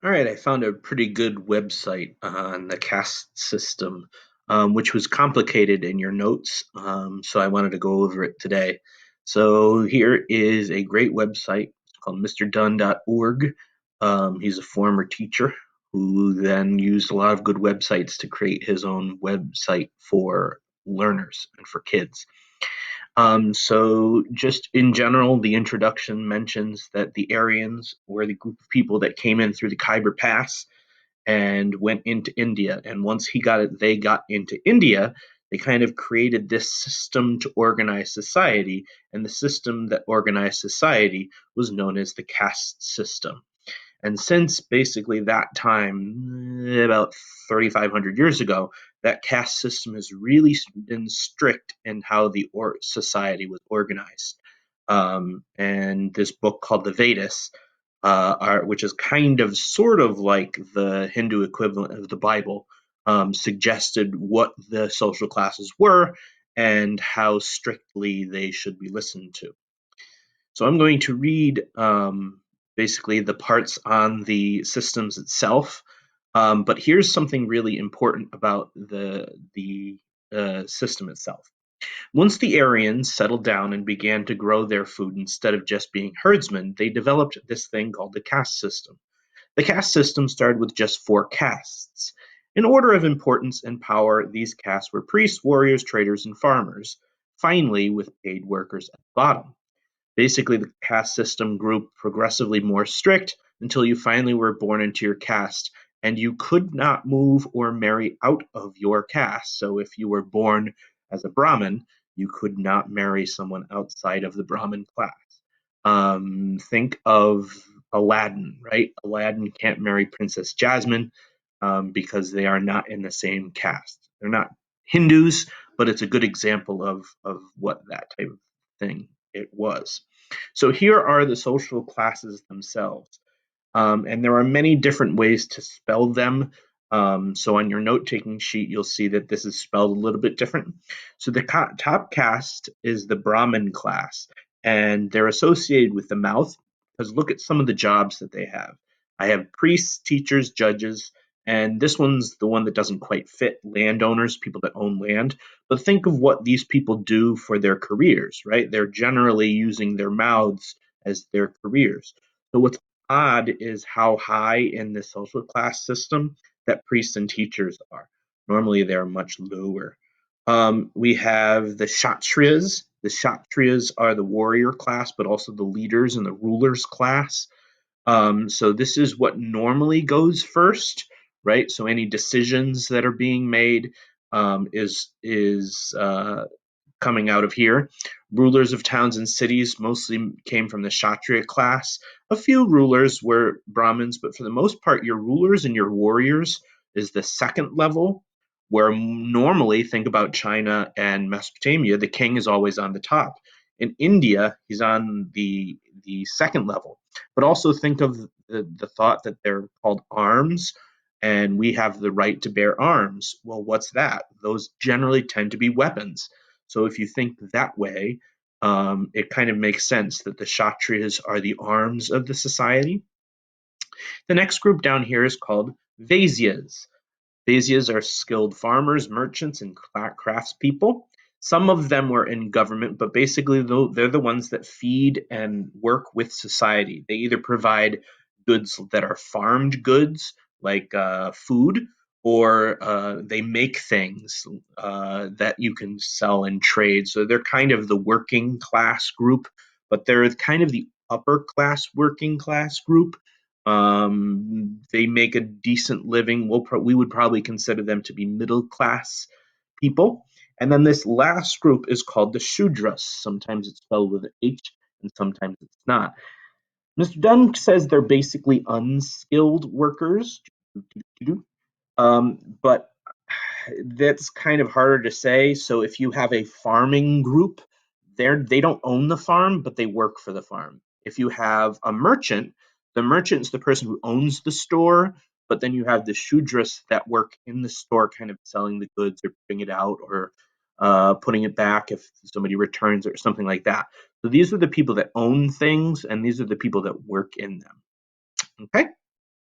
All right, I found a pretty good website on the caste system, which was complicated in your notes, so I wanted to go over it today. So here is a great website called mrdunn.org. He's a former teacher who then used a lot of good websites to create his own website for learners and for kids. So, just in general, the introduction mentions that the Aryans were the group of people that came in through the Khyber Pass and went into India. And once they got into India, they kind of created this system to organize society. And the system that organized society was known as the caste system. And since basically that time, about 3,500 years ago, that caste system has really been strict in how the society was organized. And this book called the Vedas, which is kind of sort of like the Hindu equivalent of the Bible, suggested what the social classes were and how strictly they should be listened to. So I'm going to read basically the parts on the systems itself. But here's something really important about the system itself. Once the Aryans settled down and began to grow their food instead of just being herdsmen, they developed this thing called the caste system. The caste system started with just 4 castes. In order of importance and power, these castes were priests, warriors, traders, and farmers, finally, with paid workers at the bottom. Basically, the caste system grew progressively more strict until you finally were born into your caste, and you could not move or marry out of your caste. So, if you were born as a Brahmin, you could not marry someone outside of the Brahmin class. Think of Aladdin, right? Aladdin can't marry Princess Jasmine because they are not in the same caste. They're not Hindus, but it's a good example of what that type of thing it was. So here are the social classes themselves. And there are many different ways to spell them. So on your note-taking sheet, you'll see that this is spelled a little bit different. So the top caste is the Brahmin class, and they're associated with the mouth because look at some of the jobs that they have. I have priests, teachers, judges, and this one's the one that doesn't quite fit, landowners, people that own land. But think of what these people do for their careers, right? They're generally using their mouths as their careers. So what's odd is how high in the social class system that priests and teachers are. Normally, they're much lower. We have the Kshatriyas. The Kshatriyas are the warrior class, but also the leaders and the rulers class. So this is what normally goes first, right? So any decisions that are being made is coming out of here. Rulers of towns and cities mostly came from the Kshatriya class. A few rulers were Brahmins, but for the most part, your rulers and your warriors is the second level, where normally, think about China and Mesopotamia, the king is always on the top. In India, he's on the second level. But also think of the thought that they're called arms, and we have the right to bear arms. Well, what's that? Those generally tend to be weapons. So if you think that way, it kind of makes sense that the Kshatriyas are the arms of the society. The next group down here is called Vaisyas. Vaisyas are skilled farmers, merchants, and craftspeople. Some of them were in government, but basically they're the ones that feed and work with society. They either provide goods that are farmed goods, like food, or they make things that you can sell and trade. So they're kind of the working class group, but they're kind of the upper class working class group. They make a decent living. We would probably consider them to be middle class people. And then this last group is called the Shudras. Sometimes it's spelled with an H and sometimes it's not. Mr. Dunn says they're basically unskilled workers. But that's kind of harder to say. So if you have a farming group, they don't own the farm, but they work for the farm. If you have a merchant, the merchant's the person who owns the store, but then you have the Shudras that work in the store, kind of selling the goods or putting it out or putting it back if somebody returns or something like that. So these are the people that own things, and these are the people that work in them. Okay.